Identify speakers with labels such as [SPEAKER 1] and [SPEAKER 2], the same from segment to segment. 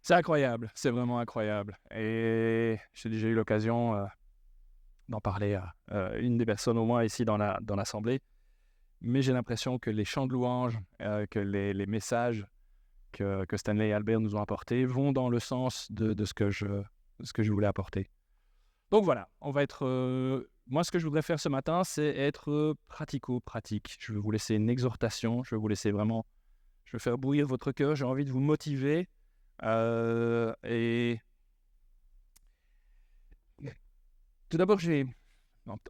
[SPEAKER 1] C'est incroyable, c'est vraiment incroyable. Et j'ai déjà eu l'occasion d'en parler à une des personnes au moins ici dans l'assemblée. Mais j'ai l'impression que les chants de louange, que les messages que Stanley et Albert nous ont apportés vont dans le sens de ce que je voulais apporter. Donc voilà, on va être. Moi, ce que je voudrais faire ce matin, c'est être pratico-pratique. Je veux vous laisser une exhortation, je veux vous laisser vraiment. Je veux faire bouillir votre cœur, j'ai envie de vous motiver. Et tout d'abord,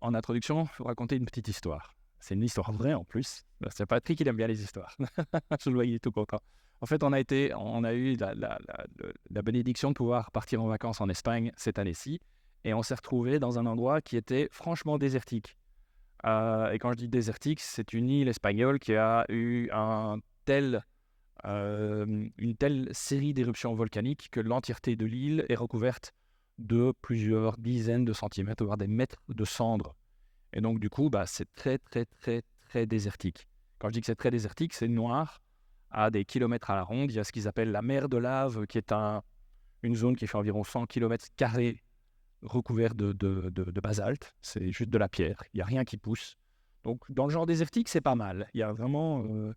[SPEAKER 1] en introduction, vous raconter une petite histoire. C'est une histoire vraie en plus. C'est Patrick, il aime bien les histoires. Je le vois, il est tout content. En fait, on a eu la bénédiction de pouvoir partir en vacances en Espagne cette année-ci. Et on s'est retrouvé dans un endroit qui était franchement désertique. Et quand je dis désertique, c'est une île espagnole qui a eu une telle série d'éruptions volcaniques que l'entièreté de l'île est recouverte de plusieurs dizaines de centimètres, voire des mètres de cendres. Et donc, du coup, c'est très, très, très, très désertique. Quand je dis que c'est très désertique, c'est noir à des kilomètres à la ronde. Il y a ce qu'ils appellent la mer de lave, qui est une zone qui fait environ 100 km² recouvert de basalte. C'est juste de la pierre. Il n'y a rien qui pousse. Donc, dans le genre désertique, c'est pas mal. Il y a vraiment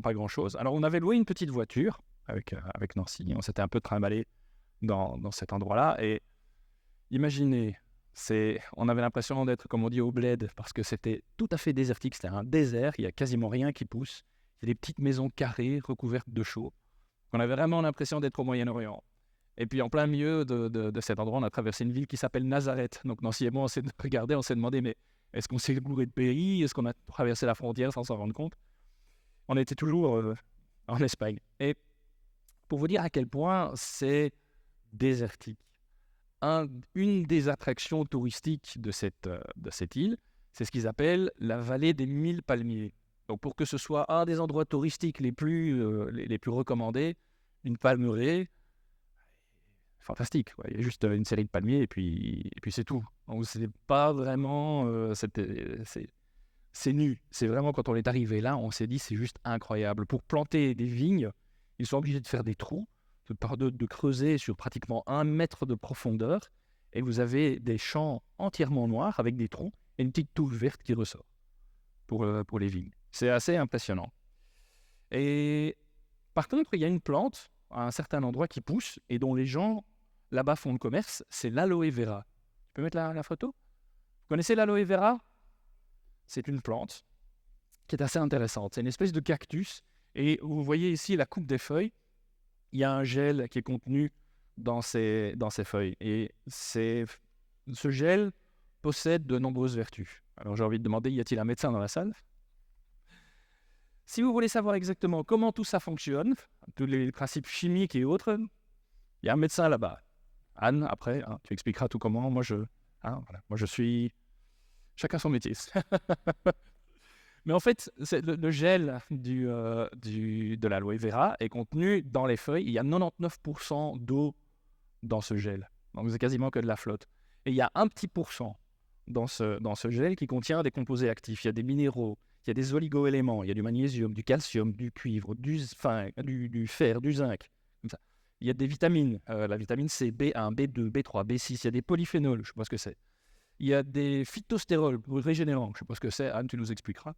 [SPEAKER 1] pas grand-chose. Alors, on avait loué une petite voiture avec Nancy. On s'était un peu trimballé dans cet endroit-là. Et imaginez, on avait l'impression d'être, comme on dit, au bled, parce que c'était tout à fait désertique. C'était un désert. Il n'y a quasiment rien qui pousse. Il y a des petites maisons carrées recouvertes de chaux. On avait vraiment l'impression d'être au Moyen-Orient. Et puis, en plein milieu de cet endroit, on a traversé une ville qui s'appelle Nazareth. Donc, Nancy et moi, on s'est regardé, on s'est demandé, mais est-ce qu'on s'est gouré de pays? Est-ce qu'on a traversé la frontière sans s'en rendre compte? On était toujours en Espagne. Et pour vous dire à quel point c'est désertique, une des attractions touristiques de cette île, c'est ce qu'ils appellent la vallée des 1000 palmiers. Donc pour que ce soit un des endroits touristiques les plus recommandés, une palmeraie, fantastique. Ouais. Il y a juste une série de palmiers et puis c'est tout. Donc c'est pas vraiment... c'est nu. C'est vraiment quand on est arrivé là, on s'est dit c'est juste incroyable. Pour planter des vignes, ils sont obligés de faire des trous, de creuser sur pratiquement 1 mètre de profondeur, et vous avez des champs entièrement noirs avec des trous et une petite touche verte qui ressort pour les vignes. C'est assez impressionnant. Et par contre, il y a une plante à un certain endroit qui pousse et dont les gens là-bas font le commerce, c'est l'aloe vera. Tu peux mettre la photo? Vous connaissez l'aloe vera? C'est une plante qui est assez intéressante. C'est une espèce de cactus. Et vous voyez ici la coupe des feuilles. Il y a un gel qui est contenu dans ces feuilles. Et ce gel possède de nombreuses vertus. Alors j'ai envie de demander, y a-t-il un médecin dans la salle? Si vous voulez savoir exactement comment tout ça fonctionne, tous les principes chimiques et autres, il y a un médecin là-bas. Anne, après, tu expliqueras tout comment. Voilà. Moi, je suis... Chacun son métier. Mais en fait, le gel de l'aloe vera est contenu dans les feuilles. Il y a 99% d'eau dans ce gel. Donc, c'est quasiment que de la flotte. Et il y a un petit pourcent dans ce gel qui contient des composés actifs. Il y a des minéraux, il y a des oligo-éléments, il y a du magnésium, du calcium, du cuivre, du fer, du zinc. Comme ça. Il y a des vitamines. La vitamine C, B1, B2, B3, B6. Il y a des polyphénols, je ne sais pas ce que c'est. Il y a des phytostérols régénérants, je ne sais pas ce que c'est. Anne, tu nous expliqueras.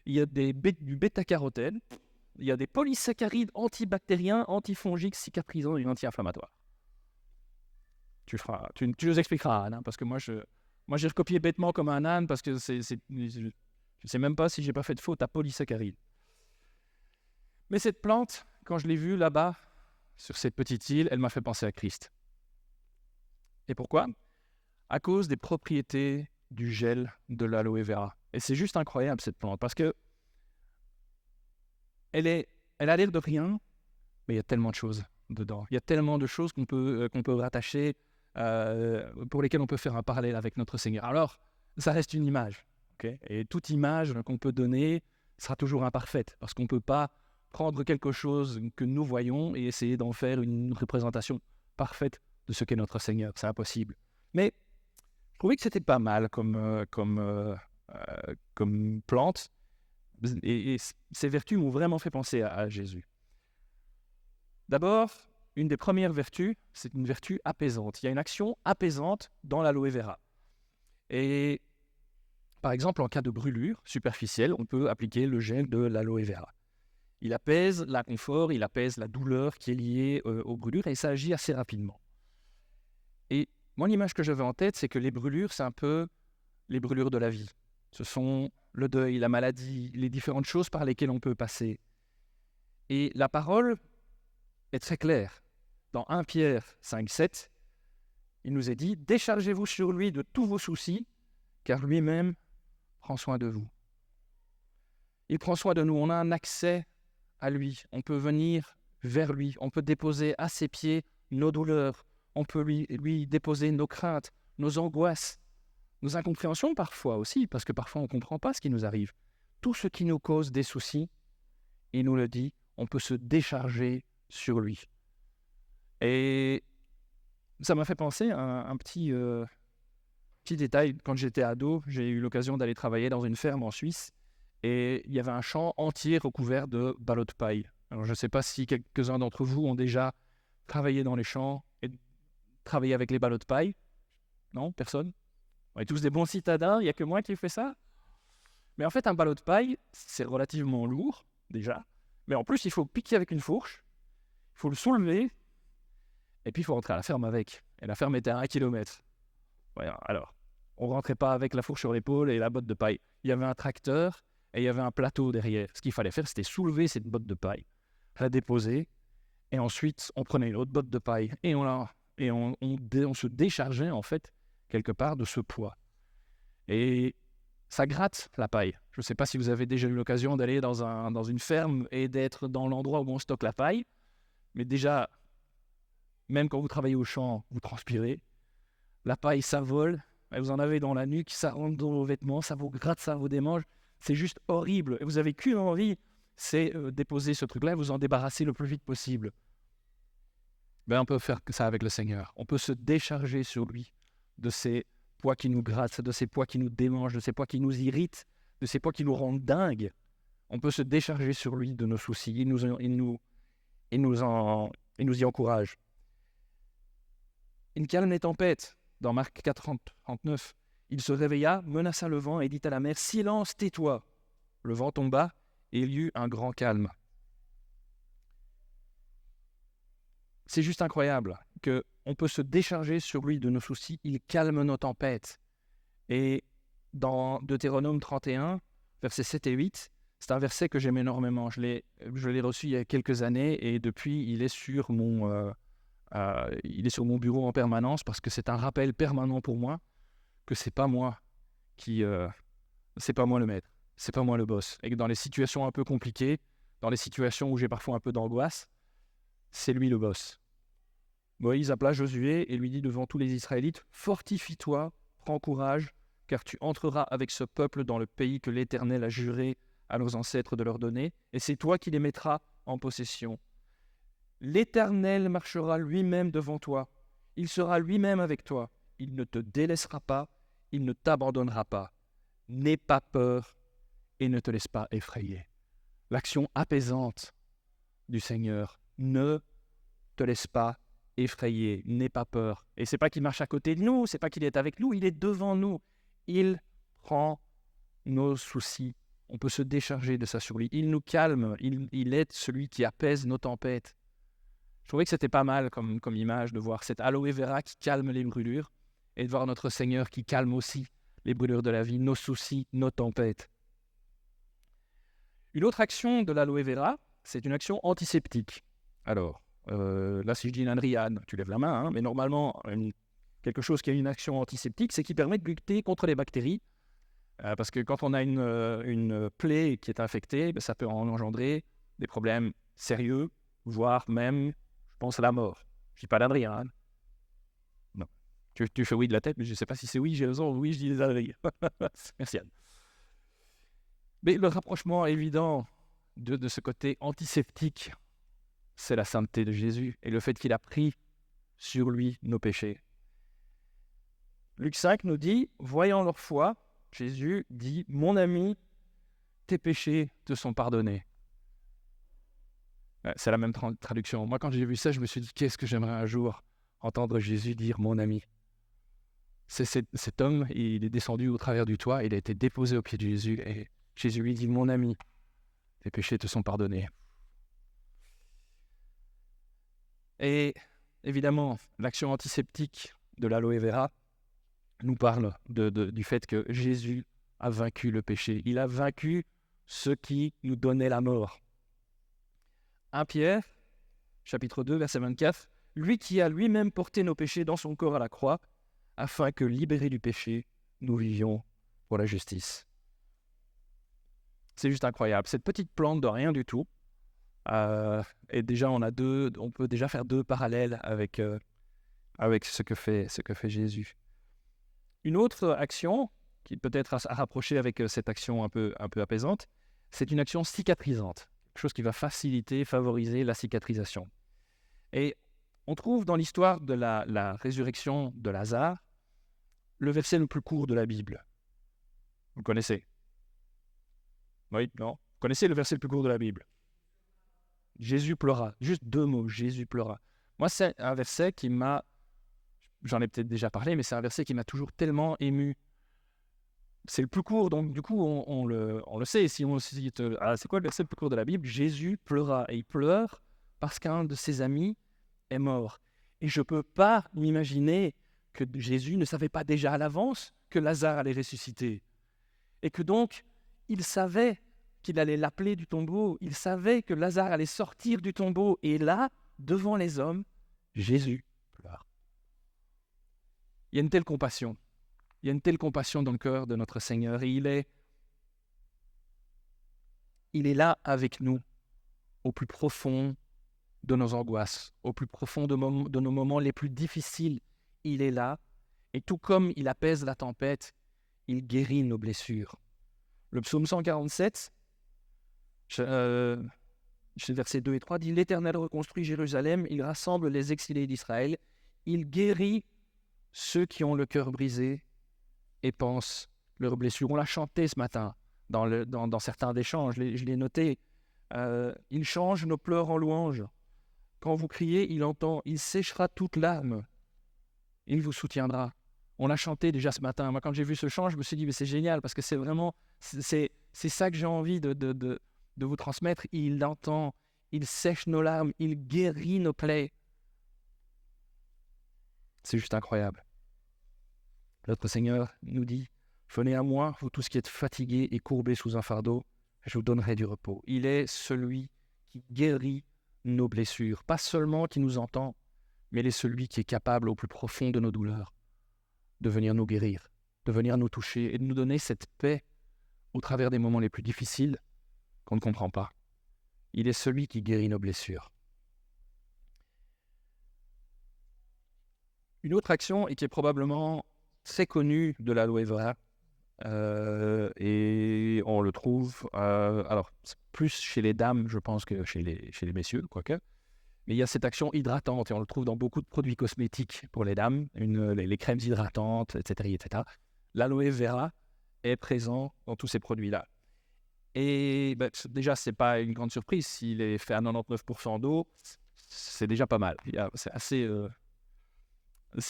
[SPEAKER 1] Il y a du bêta-carotène, il y a des polysaccharides antibactériens, antifongiques, cicatrisants et anti-inflammatoires. Tu nous expliqueras, Anne, parce que moi, j'ai recopié bêtement comme un âne, parce que je ne sais même pas si j'ai pas fait de faute à polysaccharides. Mais cette plante, quand je l'ai vue là-bas, sur cette petite île, elle m'a fait penser à Christ. Et pourquoi? À cause des propriétés du gel de l'aloe vera. Et c'est juste incroyable cette plante, parce que elle a l'air de rien, mais il y a tellement de choses dedans. Il y a tellement de choses qu'on peut rattacher, pour lesquelles on peut faire un parallèle avec notre Seigneur. Alors, ça reste une image. Okay? Et toute image qu'on peut donner sera toujours imparfaite, parce qu'on ne peut pas prendre quelque chose que nous voyons et essayer d'en faire une représentation parfaite de ce qu'est notre Seigneur. C'est impossible. Mais je trouvais que c'était pas mal comme plante. Et ces vertus m'ont vraiment fait penser à Jésus. D'abord, une des premières vertus, c'est une vertu apaisante. Il y a une action apaisante dans l'aloe vera. Et par exemple, en cas de brûlure superficielle, on peut appliquer le gel de l'aloe vera. Il apaise l'inconfort, il apaise la douleur qui est liée aux brûlures et ça agit assez rapidement. Et moi, l'image que j'avais en tête, c'est que les brûlures, c'est un peu les brûlures de la vie. Ce sont le deuil, la maladie, les différentes choses par lesquelles on peut passer. Et la parole est très claire. Dans 1 Pierre 5,7, il nous est dit « Déchargez-vous sur lui de tous vos soucis, car lui-même prend soin de vous. » Il prend soin de nous, on a un accès à lui, on peut venir vers lui, on peut déposer à ses pieds nos douleurs, on peut lui déposer nos craintes, nos angoisses, nos incompréhensions parfois aussi, parce que parfois on ne comprend pas ce qui nous arrive. Tout ce qui nous cause des soucis, il nous le dit, on peut se décharger sur lui. Et ça m'a fait penser à un petit détail. Quand j'étais ado, j'ai eu l'occasion d'aller travailler dans une ferme en Suisse et il y avait un champ entier recouvert de ballots de paille. Alors je ne sais pas si quelques-uns d'entre vous ont déjà travaillé dans les champs et travaillé avec les ballots de paille. Non, personne? On est tous des bons citadins, il n'y a que moi qui fais ça. Mais en fait, un ballot de paille, c'est relativement lourd, déjà. Mais en plus, il faut piquer avec une fourche, il faut le soulever, et puis il faut rentrer à la ferme avec. Et la ferme était à 1 kilomètre. Ouais, alors, on ne rentrait pas avec la fourche sur l'épaule et la botte de paille. Il y avait un tracteur et il y avait un plateau derrière. Ce qu'il fallait faire, c'était soulever cette botte de paille, la déposer, et ensuite, on prenait une autre botte de paille et on se déchargeait, en fait, quelque part de ce poids. Et ça gratte la paille. Je ne sais pas si vous avez déjà eu l'occasion d'aller dans une ferme et d'être dans l'endroit où on stocke la paille, mais déjà, même quand vous travaillez au champ, vous transpirez. La paille, ça vole, vous en avez dans la nuque, ça rentre dans vos vêtements, ça vous gratte, ça vous démange. C'est juste horrible. Et vous n'avez qu'une envie, c'est déposer ce truc-là et vous en débarrasser le plus vite possible. On peut faire ça avec le Seigneur. On peut se décharger sur lui de ces poids qui nous grattent, de ces poids qui nous démangent, de ces poids qui nous irritent, de ces poids qui nous rendent dingues. On peut se décharger sur lui de nos soucis. Il nous y encourage. Il calme les tempêtes. Dans Marc 4, 39, il se réveilla, menaça le vent et dit à la mer « Silence, tais-toi !» Le vent tomba et il y eut un grand calme. C'est juste incroyable qu'on peut se décharger sur lui de nos soucis. Il calme nos tempêtes. Et dans Deutéronome 31, versets 7 et 8, c'est un verset que j'aime énormément. Je l'ai reçu il y a quelques années et depuis, il est sur mon bureau en permanence parce que c'est un rappel permanent pour moi que c'est pas moi c'est pas moi le maître, c'est pas moi le boss. Et que dans les situations un peu compliquées, dans les situations où j'ai parfois un peu d'angoisse, c'est lui le boss. Moïse appela Josué et lui dit devant tous les Israélites « Fortifie-toi, prends courage, car tu entreras avec ce peuple dans le pays que l'Éternel a juré à leurs ancêtres de leur donner, et c'est toi qui les mettras en possession. L'Éternel marchera lui-même devant toi, il sera lui-même avec toi, il ne te délaissera pas, il ne t'abandonnera pas. N'aie pas peur et ne te laisse pas effrayer. » L'action apaisante du Seigneur, ne te laisse pas effrayer, n'aie pas peur. Et c'est pas qu'il marche à côté de nous, c'est pas qu'il est avec nous, il est devant nous. Il prend nos soucis. On peut se décharger de ça sur lui. Il nous calme, il est celui qui apaise nos tempêtes. Je trouvais que c'était pas mal comme image de voir cette aloe vera qui calme les brûlures et de voir notre Seigneur qui calme aussi les brûlures de la vie, nos soucis, nos tempêtes. Une autre action de l'aloe vera, c'est une action antiseptique. Alors, là, si je dis une ânerie, Anne, tu lèves la main, hein, mais normalement, quelque chose qui a une action antiseptique, c'est qui permet de lutter contre les bactéries. Parce que quand on a une plaie qui est infectée, ça peut engendrer des problèmes sérieux, voire même, je pense, à la mort. Je ne dis pas d'ânerie, hein, Anne. Non. Tu fais oui de la tête, mais je ne sais pas si c'est oui, j'ai raison, oui, je dis des âneries. Merci, Anne. Mais le rapprochement évident de ce côté antiseptique, c'est la sainteté de Jésus et le fait qu'il a pris sur lui nos péchés. Luc 5 nous dit, voyant leur foi, Jésus dit, mon ami, tes péchés te sont pardonnés. C'est la même traduction. Moi, quand j'ai vu ça, je me suis dit, qu'est-ce que j'aimerais un jour entendre Jésus dire « mon ami ». Cet homme, il est descendu au travers du toit, il a été déposé aux pieds de Jésus, et Jésus lui dit « mon ami, tes péchés te sont pardonnés ». Et évidemment, l'action antiseptique de l'aloe vera nous parle du fait que Jésus a vaincu le péché. Il a vaincu ce qui nous donnait la mort. 1 Pierre, chapitre 2, verset 24, « Lui qui a lui-même porté nos péchés dans son corps à la croix, afin que, libérés du péché, nous vivions pour la justice. » C'est juste incroyable. Cette petite plante de rien du tout, et déjà on peut déjà faire deux parallèles avec ce que fait Jésus. Une autre action qui peut être à rapprocher avec cette action un peu apaisante, c'est une action cicatrisante, quelque chose qui va favoriser la cicatrisation. Et on trouve dans l'histoire de la résurrection de Lazare le verset le plus court de la Bible. Vous le connaissez? Oui, non? Vous connaissez le verset le plus court de la Bible? Jésus pleura. Juste 2 mots, Jésus pleura. Moi, c'est un verset qui m'a... J'en ai peut-être déjà parlé, mais c'est un verset qui m'a toujours tellement ému. C'est le plus court, donc du coup, on le sait. Si on cite, c'est quoi le verset le plus court de la Bible? Jésus pleura. Et il pleure parce qu'un de ses amis est mort. Et je ne peux pas m'imaginer que Jésus ne savait pas déjà à l'avance que Lazare allait ressusciter. Et que donc, il savait qu'il allait l'appeler du tombeau. Il savait que Lazare allait sortir du tombeau. Et là, devant les hommes, Jésus pleure. Il y a une telle compassion. Il y a une telle compassion dans le cœur de notre Seigneur. Et il est là avec nous, au plus profond de nos angoisses, au plus profond de nos moments les plus difficiles. Il est là. Et tout comme il apaise la tempête, il guérit nos blessures. Le psaume 147, versets 2 et 3, dit « L'Éternel reconstruit Jérusalem, il rassemble les exilés d'Israël, il guérit ceux qui ont le cœur brisé et pensent leurs blessures. » On l'a chanté ce matin dans certains des chants, je l'ai noté. Il change nos pleurs en louanges. Quand vous criez, il entend, il séchera toute larme, il vous soutiendra. On l'a chanté déjà ce matin. Moi, quand j'ai vu ce chant, je me suis dit, mais c'est génial, parce que c'est vraiment, c'est ça que j'ai envie de vous transmettre. Il entend, il sèche nos larmes, il guérit nos plaies. C'est juste incroyable. Notre Seigneur nous dit, « Venez à moi, vous tous qui êtes fatigués et courbés sous un fardeau, je vous donnerai du repos. » Il est celui qui guérit nos blessures, pas seulement qui nous entend, mais il est celui qui est capable au plus profond de nos douleurs de venir nous guérir, de venir nous toucher et de nous donner cette paix au travers des moments les plus difficiles qu'on ne comprend pas. Il est celui qui guérit nos blessures. Une autre action, et qui est probablement très connue de l'aloe vera, et on le trouve, alors plus chez les dames, je pense, que chez les messieurs, quoique, mais il y a cette action hydratante, et on le trouve dans beaucoup de produits cosmétiques pour les dames, les crèmes hydratantes, etc., etc. L'aloe vera est présent dans tous ces produits-là. Et déjà, ce n'est pas une grande surprise. S'il est fait à 99% d'eau, c'est déjà pas mal. C'est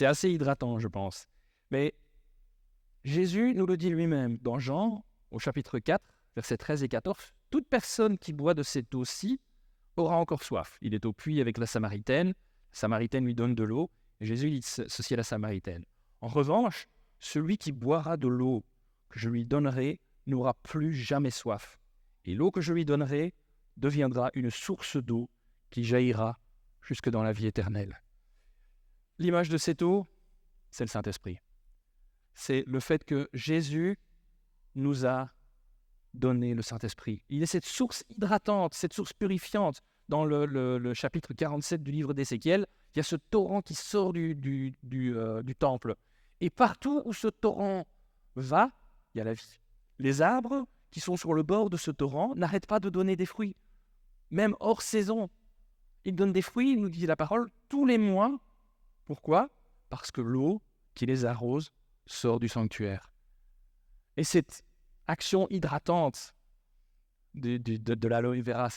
[SPEAKER 1] assez hydratant, je pense. Mais Jésus nous le dit lui-même dans Jean, au chapitre 4, versets 13 et 14, « Toute personne qui boit de cette eau-ci aura encore soif. » Il est au puits avec la Samaritaine. La Samaritaine lui donne de l'eau. Et Jésus dit ceci à la Samaritaine. « En revanche, celui qui boira de l'eau que je lui donnerai n'aura plus jamais soif. Et l'eau que je lui donnerai deviendra une source d'eau qui jaillira jusque dans la vie éternelle. » L'image de cette eau, c'est le Saint-Esprit. C'est le fait que Jésus nous a donné le Saint-Esprit. Il est cette source hydratante, cette source purifiante. Dans le chapitre 47 du livre d'Ézéchiel, il y a ce torrent qui sort du temple. Et partout où ce torrent va, il y a la vie. Les arbres qui sont sur le bord de ce torrent n'arrêtent pas de donner des fruits, même hors saison. Ils donnent des fruits, nous dit la parole, tous les mois. Pourquoi? Parce que l'eau qui les arrose sort du sanctuaire. Et cette action hydratante de l'aloe vera,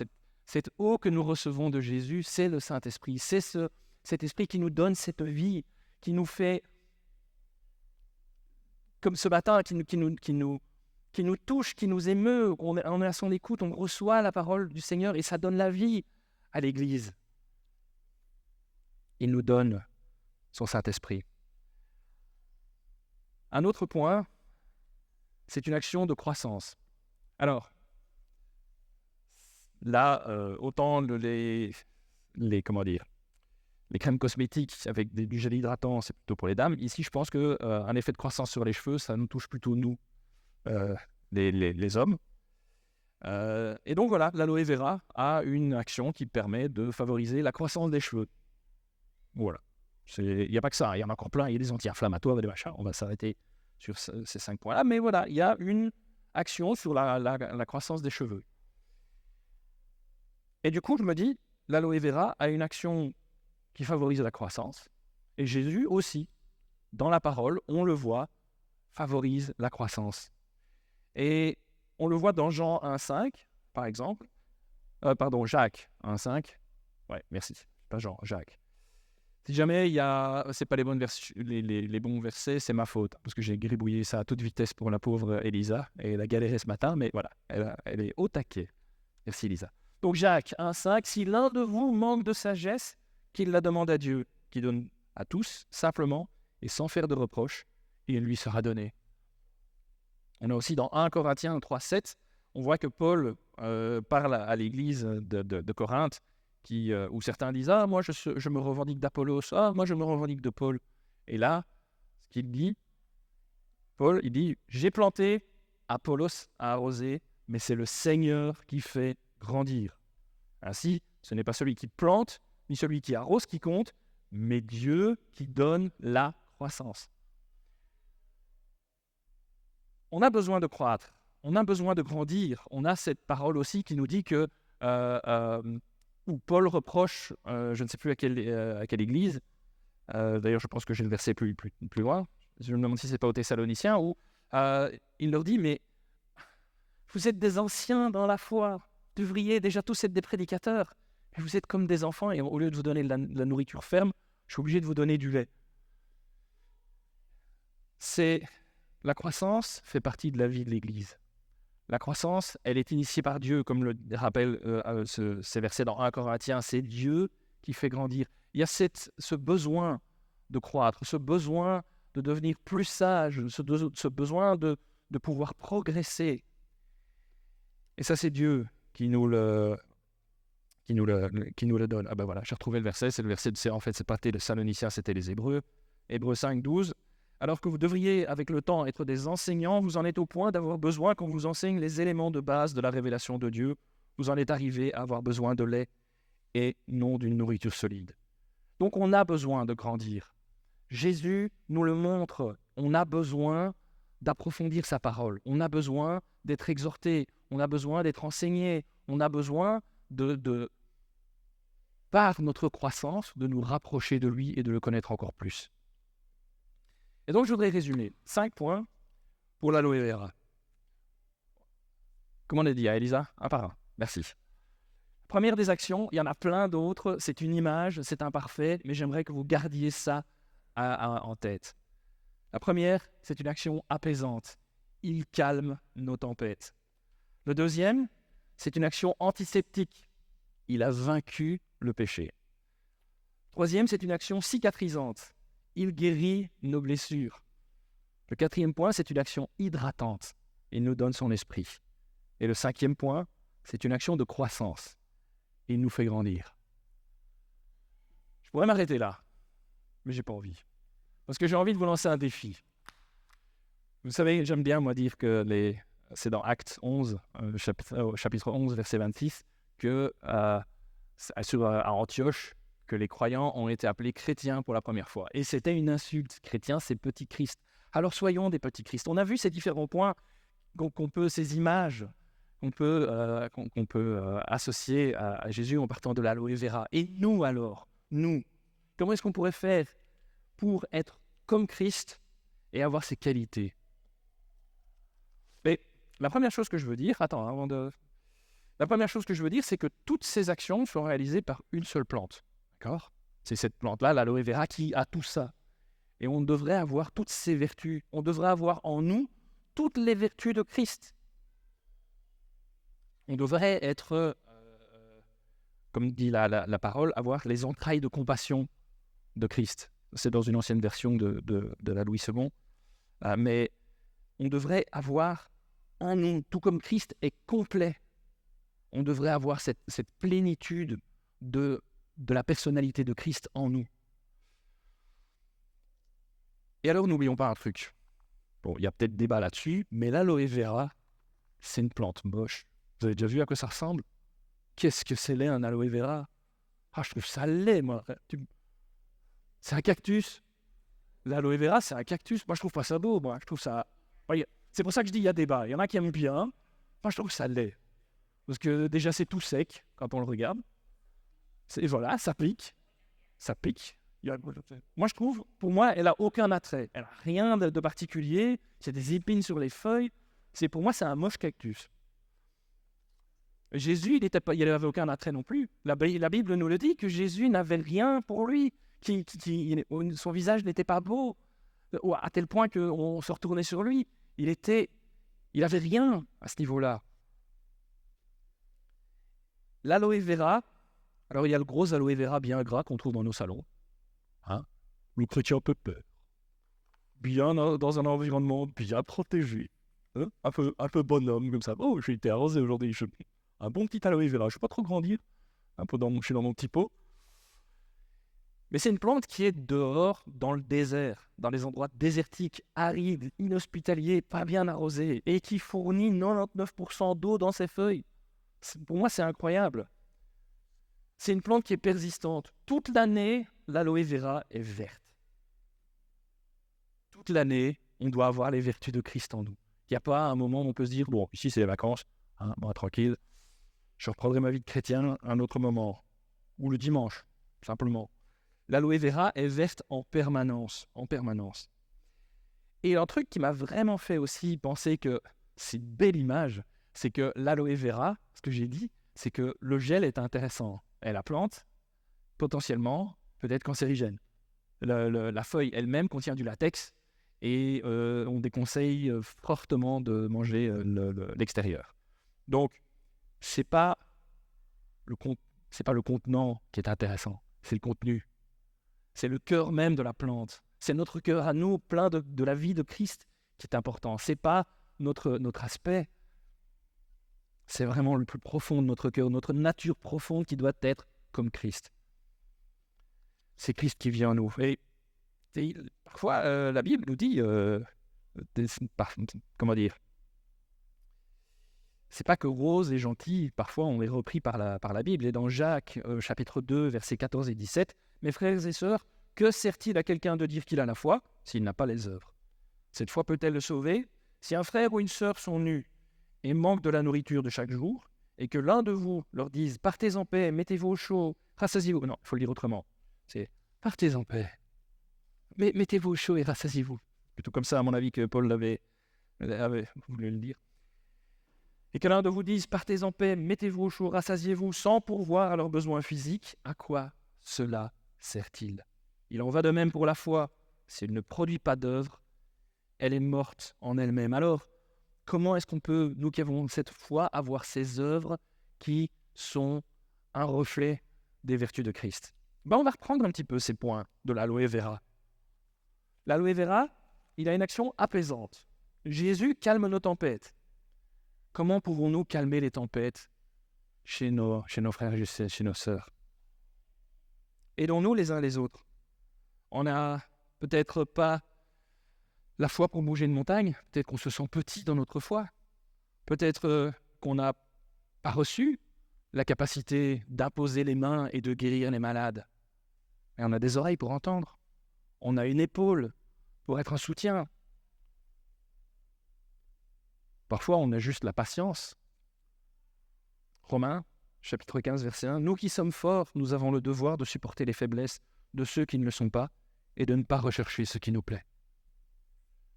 [SPEAKER 1] Cette eau que nous recevons de Jésus, c'est le Saint-Esprit. C'est cet esprit qui nous donne cette vie, qui nous fait, comme ce matin, qui nous touche, qui nous émeut. On est à son écoute, on reçoit la parole du Seigneur et ça donne la vie à l'Église. Il nous donne son Saint-Esprit. Un autre point, c'est une action de croissance. Alors, là, autant les crèmes cosmétiques avec du gel hydratant, c'est plutôt pour les dames. Ici, je pense qu'un effet de croissance sur les cheveux, ça nous touche plutôt nous, les hommes. Et donc voilà, l'aloe vera a une action qui permet de favoriser la croissance des cheveux. Voilà. Il n'y a pas que ça, il y en a encore plein, il y a des anti-inflammatoires et des machins. On va s'arrêter sur ces 5 points-là. Mais voilà, il y a une action sur la croissance des cheveux. Et du coup, je me dis, l'aloe vera a une action qui favorise la croissance. Et Jésus aussi, dans la parole, on le voit, favorise la croissance. Et on le voit dans Jean 1,5, par exemple. Jacques 1,5. Ouais, merci. Pas Jean, Jacques. Si jamais c'est pas les bons versets, c'est ma faute. Parce que j'ai gribouillé ça à toute vitesse pour la pauvre Elisa. Et elle a galéré ce matin, mais voilà, elle est au taquet. Merci Elisa. Donc Jacques 1,5, si l'un de vous manque de sagesse, qu'il la demande à Dieu, qui donne à tous, simplement, et sans faire de reproche, et il lui sera donné. On a aussi dans 1 Corinthiens 3,7, on voit que Paul parle à l'église de Corinthe, où certains disent « Ah, moi je me revendique d'Apollos, ah, moi je me revendique de Paul. » Et là, ce qu'il dit, Paul, il dit « J'ai planté, Apollos a arrosé, mais c'est le Seigneur qui fait grandir. » Ainsi, ce n'est pas celui qui plante, ni celui qui arrose qui compte, mais Dieu qui donne la croissance. On a besoin de croître, on a besoin de grandir. On a cette parole aussi qui nous dit que, où Paul reproche, je ne sais plus à quelle église, d'ailleurs je pense que j'ai le verset plus loin, je me demande si ce n'est pas aux Thessaloniciens, où il leur dit, mais vous êtes des anciens dans la foi, vous devriez déjà tous être des prédicateurs, mais vous êtes comme des enfants, et au lieu de vous donner de la nourriture ferme, je suis obligé de vous donner du lait. La croissance fait partie de la vie de l'Église. La croissance, elle est initiée par Dieu, comme le rappelle ces versets dans 1 Corinthiens, c'est Dieu qui fait grandir. Il y a ce besoin de croître, ce besoin de devenir plus sage, ce besoin de pouvoir progresser. Et ça, c'est Dieu qui nous le donne. Ah ben voilà, j'ai retrouvé le verset, c'est le verset c'est pas les Thessaloniciens, c'était les Hébreux. Hébreux 5, 12. Alors que vous devriez, avec le temps, être des enseignants, vous en êtes au point d'avoir besoin qu'on vous enseigne les éléments de base de la révélation de Dieu. Vous en êtes arrivé à avoir besoin de lait et non d'une nourriture solide. Donc on a besoin de grandir. Jésus nous le montre. On a besoin d'approfondir sa parole. On a besoin d'être exhorté. On a besoin d'être enseigné. On a besoin par notre croissance, de nous rapprocher de lui et de le connaître encore plus. Et donc, je voudrais résumer 5 points pour l'aloe vera. Comment on a dit à Elisa? Un par un. Merci. Première des actions, il y en a plein d'autres. C'est une image, c'est imparfait, mais j'aimerais que vous gardiez ça en tête. La première, c'est une action apaisante. Il calme nos tempêtes. Le deuxième, c'est une action antiseptique. Il a vaincu le péché. Troisième, c'est une action cicatrisante. Il guérit nos blessures. Le quatrième point, c'est une action hydratante. Il nous donne son esprit. Et le cinquième point, c'est une action de croissance. Il nous fait grandir. Je pourrais m'arrêter là, mais j'ai pas envie. Parce que j'ai envie de vous lancer un défi. Vous savez, j'aime bien, moi, dire que c'est dans Actes 11, chapitre 11, verset 26, que à Antioche, que les croyants ont été appelés chrétiens pour la première fois. Et c'était une insulte. Chrétiens, c'est petit Christ. Alors soyons des petits Christ. On a vu ces différents points, ces images qu'on peut associer à Jésus en partant de l'aloe vera. Et nous alors, comment est-ce qu'on pourrait faire pour être comme Christ et avoir ces qualités? Mais la première chose que je veux dire, La première chose que je veux dire, c'est que toutes ces actions sont réalisées par une seule plante. D'accord ? C'est cette plante-là, l'aloe vera, qui a tout ça. Et on devrait avoir toutes ces vertus. On devrait avoir en nous toutes les vertus de Christ. On devrait être, comme dit la parole, avoir les entrailles de compassion de Christ. C'est dans une ancienne version de la Louis II. Mais on devrait avoir en nous, tout comme Christ est complet, on devrait avoir cette plénitude de la personnalité de Christ en nous. Et alors, n'oublions pas un truc. Bon, il y a peut-être débat là-dessus, mais l'aloe vera, c'est une plante moche. Vous avez déjà vu à quoi ça ressemble ? Qu'est-ce que c'est laid, un aloe vera ? Ah, je trouve ça laid, moi. C'est un cactus. L'aloe vera, c'est un cactus. Moi, je trouve pas ça beau, moi. Je trouve ça... C'est pour ça que je dis il y a débat. Il y en a qui aiment bien. Moi, je trouve ça laid. Parce que déjà, c'est tout sec quand on le regarde. Voilà, ça pique. Ça pique. Moi, je trouve, pour moi, elle n'a aucun attrait. Elle n'a rien de particulier. Il y a des épines sur les feuilles. Pour moi, c'est un moche cactus. Jésus, il n'avait aucun attrait non plus. La Bible nous le dit, que Jésus n'avait rien pour lui. Son visage n'était pas beau, à tel point qu'on se retournait sur lui. Il n'avait rien à ce niveau-là. L'aloe vera, alors il y a le gros aloe vera bien gras qu'on trouve dans nos salons. Le chrétien peut peur. Bien dans un environnement bien protégé. Un peu bonhomme comme ça. Oh, j'ai été arrosé aujourd'hui. Un bon petit aloe vera. Je ne vais pas trop grandir. Je suis dans mon petit pot. Mais c'est une plante qui est dehors, dans le désert, dans les endroits désertiques, arides, inhospitaliers, pas bien arrosés, et qui fournit 99% d'eau dans ses feuilles. Pour moi, c'est incroyable. C'est une plante qui est persistante. Toute l'année, l'aloe vera est verte. Toute l'année, on doit avoir les vertus de Christ en nous. Il n'y a pas un moment où on peut se dire, bon, ici c'est les vacances, moi tranquille, je reprendrai ma vie de chrétien un autre moment. Ou le dimanche, simplement. L'aloe vera est verte en permanence, Et un truc qui m'a vraiment fait aussi penser que c'est une belle image, c'est que l'aloe vera, ce que j'ai dit, c'est que le gel est intéressant. Et la plante, potentiellement, peut être cancérigène. La feuille elle-même contient du latex et on déconseille fortement de manger l'extérieur. Donc, c'est pas le contenant qui est intéressant, c'est le contenu. C'est le cœur même de la plante. C'est notre cœur à nous, plein de la vie de Christ, qui est important. C'est pas notre aspect. C'est vraiment le plus profond de notre cœur, notre nature profonde qui doit être comme Christ. C'est Christ qui vient en nous. Et parfois, la Bible nous dit, comment dire, c'est pas que rose et gentil, parfois on est repris par la Bible. Et dans Jacques, chapitre 2, versets 14 et 17, « Mes frères et sœurs, que sert-il à quelqu'un de dire qu'il a la foi s'il n'a pas les œuvres ? Cette foi peut-elle le sauver ? Si un frère ou une sœur sont nus et manquent de la nourriture de chaque jour, et que l'un de vous leur dise « Partez en paix, mettez-vous au chaud, rassasiez-vous » Non, il faut le dire autrement. C'est « Partez en paix, mettez-vous au chaud et rassasiez-vous » Plutôt comme ça, à mon avis, que Paul avait voulu le dire. Et que l'un de vous dise « Partez en paix, mettez-vous au chaud, rassasiez-vous » sans pourvoir à leurs besoins physiques, à quoi cela sert-il ? Il en va de même pour la foi. Si elle ne produit pas d'œuvre, elle est morte en elle-même. Alors, comment est-ce qu'on peut, nous qui avons cette foi, avoir ces œuvres qui sont un reflet des vertus de Christ ? On va reprendre un petit peu ces points de l'aloe vera. L'aloe vera, il a une action apaisante. Jésus calme nos tempêtes. Comment pouvons-nous calmer les tempêtes chez nos frères et chez nos sœurs ? Aidons-nous les uns les autres. On n'a peut-être pas la foi pour bouger une montagne, peut-être qu'on se sent petit dans notre foi, peut-être qu'on n'a pas reçu la capacité d'imposer les mains et de guérir les malades. Mais on a des oreilles pour entendre, on a une épaule pour être un soutien. Parfois, on a juste la patience. Romains, chapitre 15, verset 1, « Nous qui sommes forts, nous avons le devoir de supporter les faiblesses de ceux qui ne le sont pas et de ne pas rechercher ce qui nous plaît. »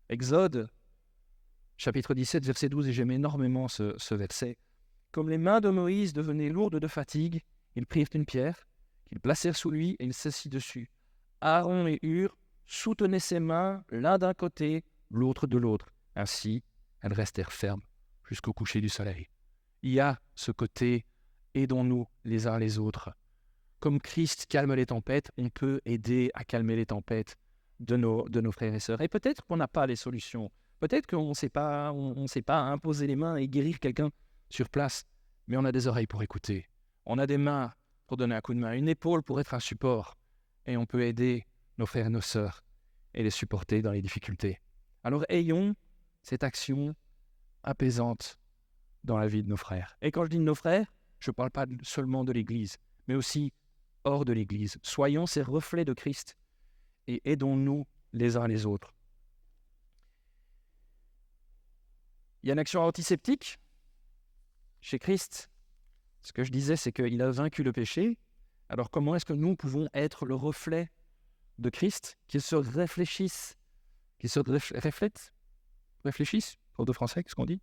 [SPEAKER 1] Exode, chapitre 17, verset 12, et j'aime énormément ce verset. Comme les mains de Moïse devenaient lourdes de fatigue, ils prirent une pierre, qu'ils placèrent sous lui, et il s'assit dessus. Aaron et Hur soutenaient ses mains, l'un d'un côté, l'autre de l'autre. Ainsi, elles restèrent fermes jusqu'au coucher du soleil. Il y a ce côté « aidons-nous les uns les autres ». Comme Christ calme les tempêtes, on peut aider à calmer les tempêtes de nos frères et sœurs. Et peut-être qu'on n'a pas les solutions. Peut-être qu'on ne sait pas, on sait pas imposer les mains et guérir quelqu'un sur place. Mais on a des oreilles pour écouter. On a des mains pour donner un coup de main, une épaule pour être un support. Et on peut aider nos frères et nos sœurs et les supporter dans les difficultés. Alors ayons cette action apaisante dans la vie de nos frères. Et quand je dis de nos frères, je ne parle pas seulement de l'Église, mais aussi hors de l'Église. Soyons ces reflets de Christ et aidons-nous les uns les autres. Il y a une action antiseptique chez Christ. Ce que je disais, c'est qu'il a vaincu le péché. Alors comment est-ce que nous pouvons être le reflet de Christ, qu'il se réfléchisse, qu'il se réfléchisse, pour de français, qu'est-ce qu'on dit?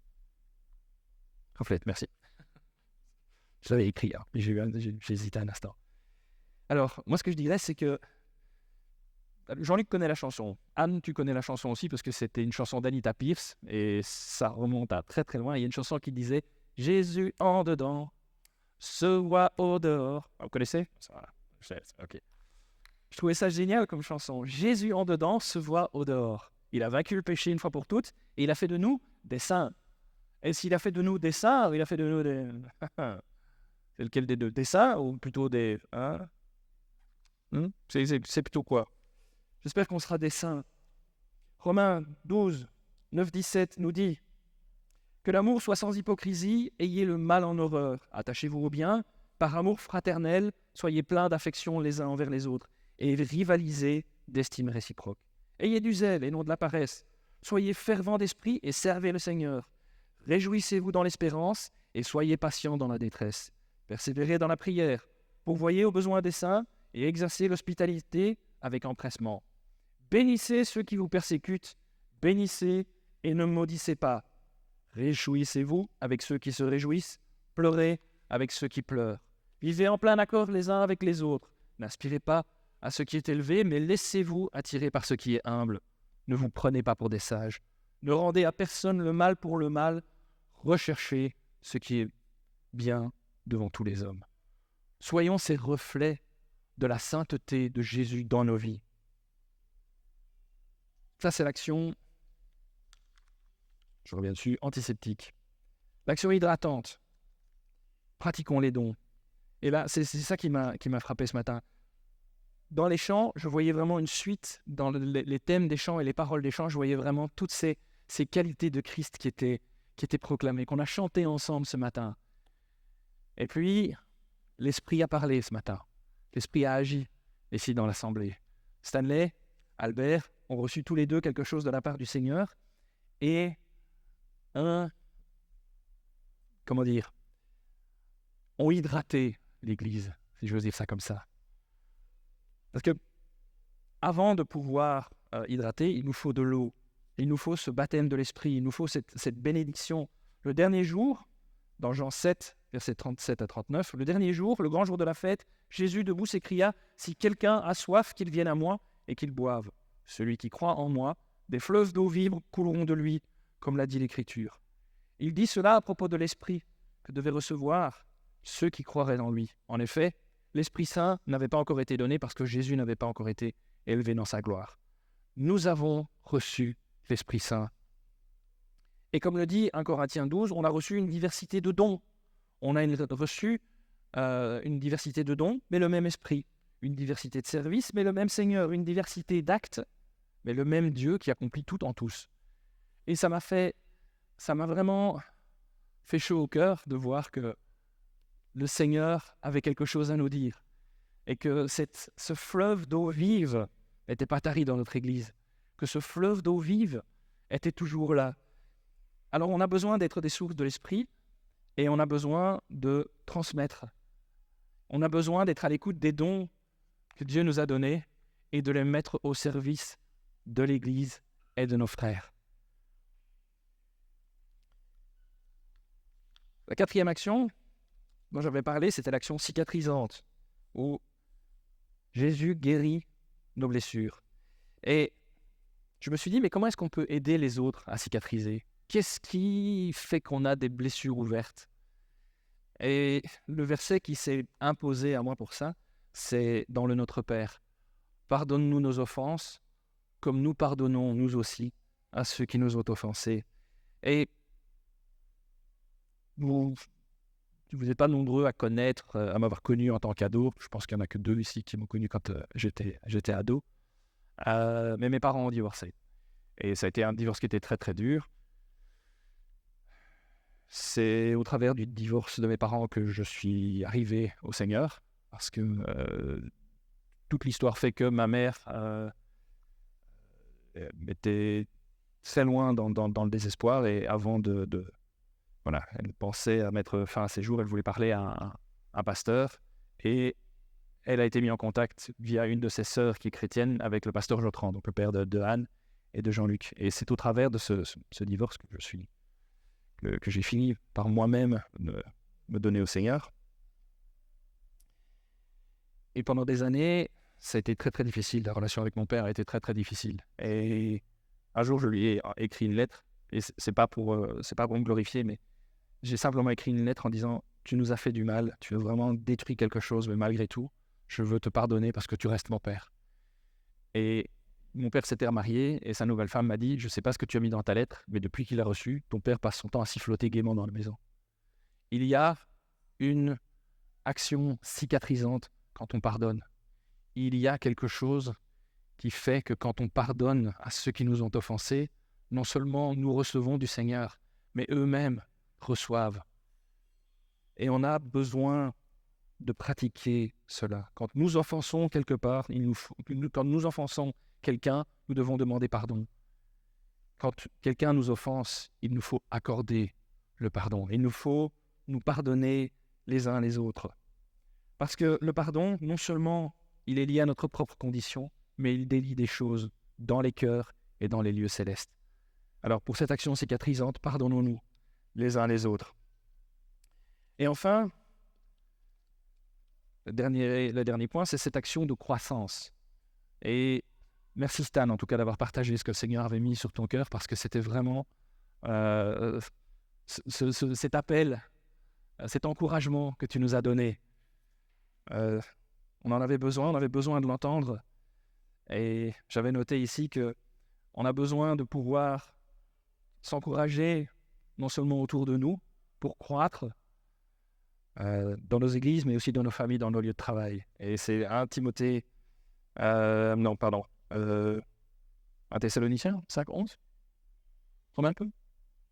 [SPEAKER 1] Reflète, merci. Je l'avais écrit, hein, mais j'ai hésité un instant. Alors, moi, ce que je dirais, c'est que Jean-Luc connaît la chanson. Anne, tu connais la chanson aussi, parce que c'était une chanson d'Anita Pierce, et ça remonte à très très loin. Il y a une chanson qui disait « Jésus en dedans, se voit au dehors ». Vous connaissez? Voilà. Ok. Je trouvais ça génial comme chanson. Jésus en dedans se voit au dehors. Il a vaincu le péché une fois pour toutes, et il a fait de nous des saints. Et s'il a fait de nous des saints, il a fait de nous des... C'est lequel des deux? Des saints ou plutôt des... Hein? C'est plutôt quoi? J'espère qu'on sera des saints. Romains 12, 9, 17 nous dit que l'amour soit sans hypocrisie, ayez le mal en horreur. Attachez-vous au bien, par amour fraternel, soyez pleins d'affection les uns envers les autres et rivalisez d'estime réciproque. Ayez du zèle et non de la paresse. Soyez fervents d'esprit et servez le Seigneur. Réjouissez-vous dans l'espérance et soyez patients dans la détresse. Persévérez dans la prière, pourvoyez aux besoins des saints et exercez l'hospitalité avec empressement. Bénissez ceux qui vous persécutent, bénissez et ne maudissez pas. Réjouissez-vous avec ceux qui se réjouissent, pleurez avec ceux qui pleurent. Vivez en plein accord les uns avec les autres. N'aspirez pas à ce qui est élevé, mais laissez-vous attirer par ce qui est humble. Ne vous prenez pas pour des sages. Ne rendez à personne le mal pour le mal. Recherchez ce qui est bien devant tous les hommes. Soyons ces reflets de la sainteté de Jésus dans nos vies. Ça, c'est l'action, je reviens dessus, antiseptique. L'action hydratante. Pratiquons les dons. Et là, c'est ça qui m'a frappé ce matin. Dans les chants, je voyais vraiment une suite, dans les thèmes des chants et les paroles des chants, je voyais vraiment toutes ces qualités de Christ qui étaient proclamées, qu'on a chanté ensemble ce matin. Et puis, l'Esprit a parlé ce matin. L'Esprit a agi ici dans l'Assemblée. Stanley, Albert ont reçu tous les deux quelque chose de la part du Seigneur et ont hydraté l'Église, si je veux dire ça comme ça. Parce que avant de pouvoir hydrater, il nous faut de l'eau. Il nous faut ce baptême de l'Esprit, il nous faut cette bénédiction. Le dernier jour, dans Jean 7, versets 37 à 39, le dernier jour, le grand jour de la fête, Jésus debout s'écria « Si quelqu'un a soif, qu'il vienne à moi et qu'il boive. Celui qui croit en moi, des fleuves d'eau vive couleront de lui, comme l'a dit l'Écriture. » Il dit cela à propos de l'Esprit que devaient recevoir ceux qui croiraient en lui. En effet, l'Esprit Saint n'avait pas encore été donné parce que Jésus n'avait pas encore été élevé dans sa gloire. Nous avons reçu l'Esprit Saint. Et comme le dit 1 Corinthiens 12, on a reçu une diversité de dons. On a reçu une diversité de dons, mais le même Esprit. Une diversité de services, mais le même Seigneur. Une diversité d'actes, mais le même Dieu qui accomplit tout en tous. Et ça m'a vraiment fait chaud au cœur de voir que le Seigneur avait quelque chose à nous dire. Et que ce fleuve d'eau vive n'était pas tari dans notre Église. Que ce fleuve d'eau vive était toujours là. Alors on a besoin d'être des sources de l'Esprit et on a besoin de transmettre. On a besoin d'être à l'écoute des dons que Dieu nous a donnés et de les mettre au service de l'Église et de nos frères. La quatrième action dont j'avais parlé, c'était l'action cicatrisante, où Jésus guérit nos blessures. Et je me suis dit, mais comment est-ce qu'on peut aider les autres à cicatriser? Qu'est-ce qui fait qu'on a des blessures ouvertes? Et le verset qui s'est imposé à moi pour ça, c'est dans le Notre Père. Pardonne-nous nos offenses, comme nous pardonnons nous aussi à ceux qui nous ont offensés. Et vous n'êtes pas nombreux à connaître, à m'avoir connu en tant qu'ado. Je pense qu'il n'y en a que 2 ici qui m'ont connu quand j'étais ado. Mais mes parents ont divorcé. Et ça a été un divorce qui était très très dur. C'est au travers du divorce de mes parents que je suis arrivé au Seigneur. Parce que toute l'histoire fait que ma mère était très loin dans le désespoir. Et avant voilà, elle pensait à mettre fin à ses jours, elle voulait parler à un pasteur. Et elle a été mise en contact via une de ses sœurs qui est chrétienne avec le pasteur Jotran, donc le père de Anne et de Jean-Luc. Et c'est au travers de ce divorce que j'ai fini par moi-même me donner au Seigneur. Et pendant des années, ça a été très très difficile. La relation avec mon père a été très très difficile. Et un jour, je lui ai écrit une lettre. Et c'est pas pour me glorifier, mais j'ai simplement écrit une lettre en disant « Tu nous as fait du mal, tu as vraiment détruit quelque chose, mais malgré tout, je veux te pardonner parce que tu restes mon père. » Et mon père s'était remarié et sa nouvelle femme m'a dit « Je ne sais pas ce que tu as mis dans ta lettre, mais depuis qu'il l'a reçue, ton père passe son temps à siffloter gaiement dans la maison. » Il y a une action cicatrisante quand on pardonne. Il y a quelque chose qui fait que quand on pardonne à ceux qui nous ont offensés, non seulement nous recevons du Seigneur, mais eux-mêmes reçoivent. Et on a besoin de pratiquer cela. Quand nous offensons quelque part, quand nous offensons quelqu'un, nous devons demander pardon. Quand quelqu'un nous offense, il nous faut accorder le pardon. Il nous faut nous pardonner les uns les autres. Parce que le pardon, non seulement il est lié à notre propre condition, mais il délie des choses dans les cœurs et dans les lieux célestes. Alors pour cette action cicatrisante, pardonnons-nous les uns les autres. Et enfin, le dernier point, c'est cette action de croissance. Et merci Stan, en tout cas, d'avoir partagé ce que le Seigneur avait mis sur ton cœur, parce que c'était vraiment cet appel, cet encouragement que tu nous as donné. On avait besoin de l'entendre. Et j'avais noté ici qu'on a besoin de pouvoir s'encourager, non seulement autour de nous, pour croître, dans nos églises, mais aussi dans nos familles, dans nos lieux de travail. Et c'est 1 Thessaloniciens 5:11. Combien un peu?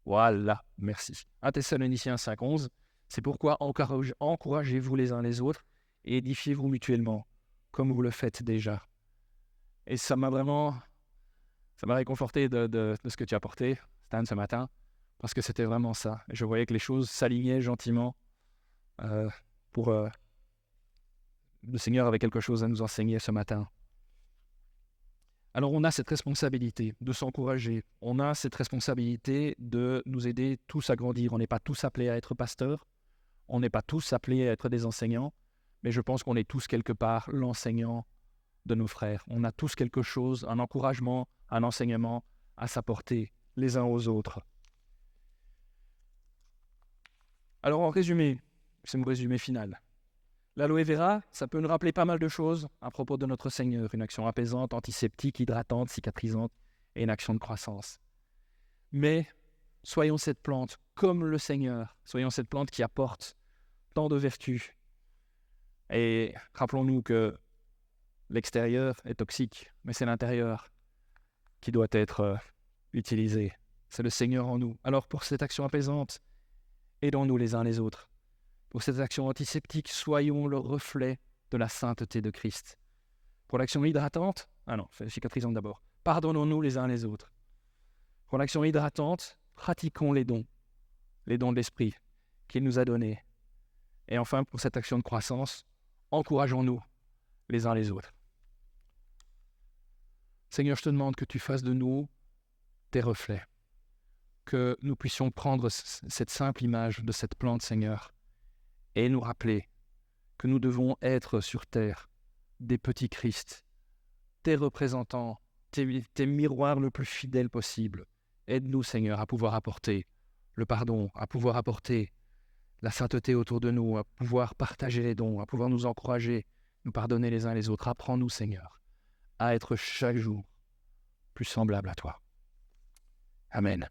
[SPEAKER 1] Voilà, merci. 1 Thessaloniciens 5:11. C'est pourquoi encouragez-vous les uns les autres et édifiez-vous mutuellement, comme vous le faites déjà. Et ça m'a réconforté de ce que tu as apporté, Stan, ce matin, parce que c'était vraiment ça. Et je voyais que les choses s'alignaient gentiment. Le Seigneur avait quelque chose à nous enseigner ce matin. Alors on a cette responsabilité de s'encourager, on a cette responsabilité de nous aider tous à grandir. On n'est pas tous appelés à être pasteurs, on n'est pas tous appelés à être des enseignants, mais je pense qu'on est tous quelque part l'enseignant de nos frères. On a tous quelque chose, un encouragement, un enseignement à s'apporter les uns aux autres. Alors en résumé, c'est mon résumé final. L'aloe vera, ça peut nous rappeler pas mal de choses à propos de notre Seigneur. Une action apaisante, antiseptique, hydratante, cicatrisante et une action de croissance. Mais soyons cette plante comme le Seigneur. Soyons cette plante qui apporte tant de vertus. Et rappelons-nous que l'extérieur est toxique, mais c'est l'intérieur qui doit être utilisé. C'est le Seigneur en nous. Alors pour cette action apaisante, aidons-nous les uns les autres. Pour cette action antiseptique, soyons le reflet de la sainteté de Christ. Pour l'action hydratante, cicatrisante d'abord, pardonnons-nous les uns les autres. Pour l'action hydratante, pratiquons les dons de l'Esprit qu'il nous a donnés. Et enfin, pour cette action de croissance, encourageons-nous les uns les autres. Seigneur, je te demande que tu fasses de nous tes reflets, que nous puissions prendre cette simple image de cette plante, Seigneur, et nous rappeler que nous devons être sur terre des petits Christ, tes représentants, tes miroirs le plus fidèles possible. Aide-nous, Seigneur, à pouvoir apporter le pardon, à pouvoir apporter la sainteté autour de nous, à pouvoir partager les dons, à pouvoir nous encourager, nous pardonner les uns les autres. Apprends-nous, Seigneur, à être chaque jour plus semblable à toi. Amen.